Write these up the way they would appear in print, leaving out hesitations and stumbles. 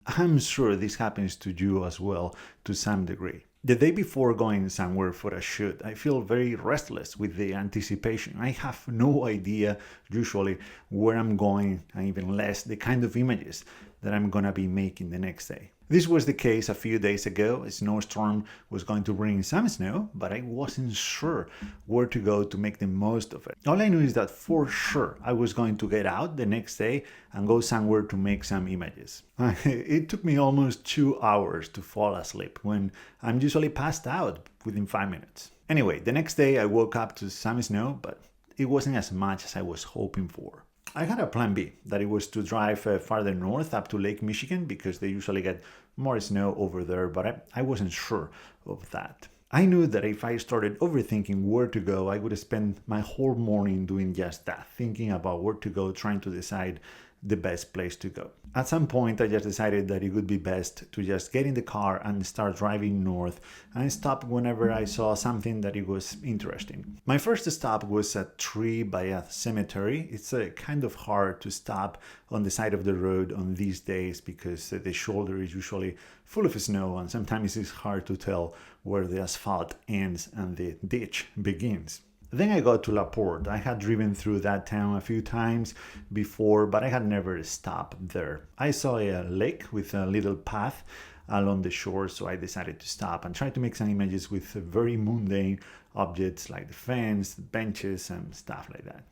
I'm sure this happens to you as well to some degree. The day before going somewhere for a shoot, I feel very restless with the anticipation. I have no idea usually where I'm going, and even less the kind of images that I'm gonna be making the next day. This was the case a few days ago. A snowstorm was going to bring some snow, but I wasn't sure where to go to make the most of it. All I knew is that for sure I was going to get out the next day and go somewhere to make some images. It took me almost 2 hours to fall asleep when I'm usually passed out within 5 minutes. Anyway, the next day I woke up to some snow, but it wasn't as much as I was hoping for. I had a plan B, that it was to drive farther north up to Lake Michigan because they usually get more snow over there, but I wasn't sure of that. I knew that if I started overthinking where to go, I would spend my whole morning doing just that, thinking about where to go, trying to decide the best place to go. At some point, I just decided that it would be best to just get in the car and start driving north and stop whenever I saw something that it was interesting. My first stop was a tree by a cemetery. It's kind of hard to stop on the side of the road on these days because the shoulder is usually full of snow and sometimes it's hard to tell where the asphalt ends and the ditch begins. Then I got to La Porte. I had driven through that town a few times before, but I had never stopped there. I saw a lake with a little path along the shore, so I decided to stop and try to make some images with very mundane objects like the fence, benches, and stuff like that.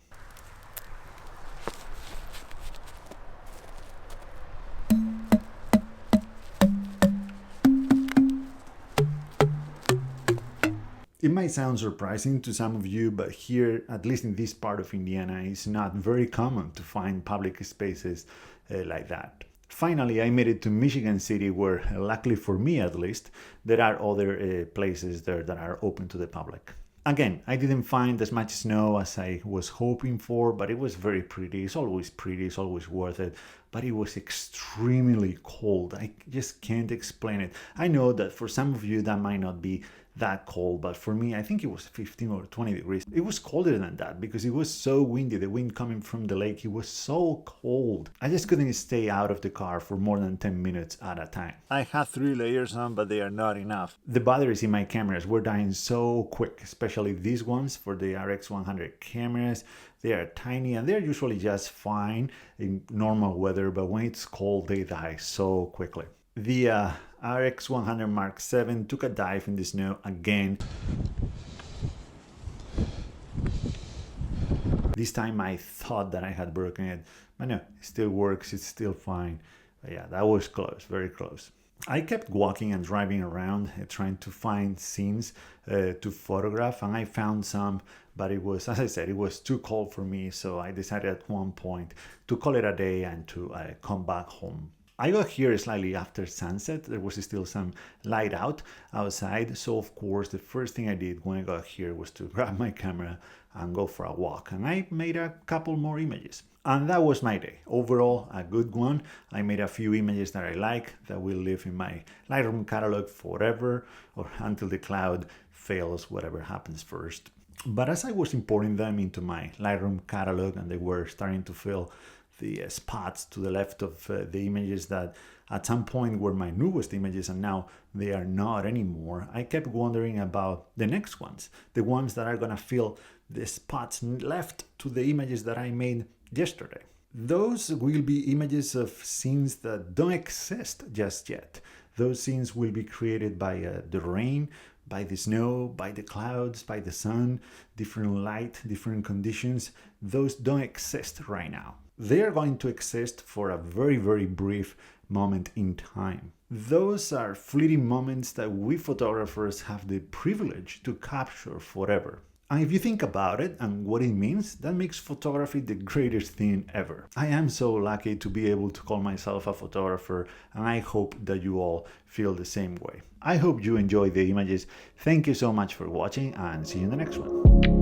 It might sound surprising to some of you, but here, at least in this part of Indiana, it's not very common to find public spaces like that. Finally, I made it to Michigan City, where, luckily for me at least, there are other places there that are open to the public. Again, I didn't find as much snow as I was hoping for, but it was very pretty. It's always worth it. But it was extremely cold. I just can't explain it. I know that for some of you that might not be that cold, but for me, I think it was 15 or 20 degrees. It was colder than that because it was so windy. The wind coming from the lake, it was so cold. I just couldn't stay out of the car for more than 10 minutes at a time. I had 3 layers on, but they are not enough. The batteries in my cameras were dying so quick, especially these ones for the RX100 cameras. They are tiny and they're usually just fine in normal weather, but when it's cold, they die so quickly. The RX100 Mark VII took a dive in the snow again. This time I thought that I had broken it, but no, it still works, it's still fine. But yeah, that was close, very close. I kept walking and driving around trying to find scenes to photograph, and I found some, but it was, as I said, it was too cold for me, so I decided at one point to call it a day and to come back home. I got here slightly after sunset. There was still some light out outside, so of course the first thing I did when I got here was to grab my camera and go for a walk, and I made a couple more images. And that was my day. Overall, a good one. I made a few images that I like that will live in my Lightroom catalog forever, or until the cloud fails, whatever happens first. But as I was importing them into my Lightroom catalog and they were starting to fill the spots to the left of the images that at some point were my newest images and now they are not anymore, I kept wondering about the next ones, the ones that are gonna fill the spots left to the images that I made yesterday. Those will be images of scenes that don't exist just yet. Those scenes will be created by the rain, by the snow, by the clouds, by the sun, different light, different conditions. Those don't exist right now. They are going to exist for a very, very brief moment in time. Those are fleeting moments that we photographers have the privilege to capture forever. And if you think about it and what it means, that makes photography the greatest thing ever. I am so lucky to be able to call myself a photographer, and I hope that you all feel the same way. I hope you enjoyed the images. Thank you so much for watching, and see you in the next one.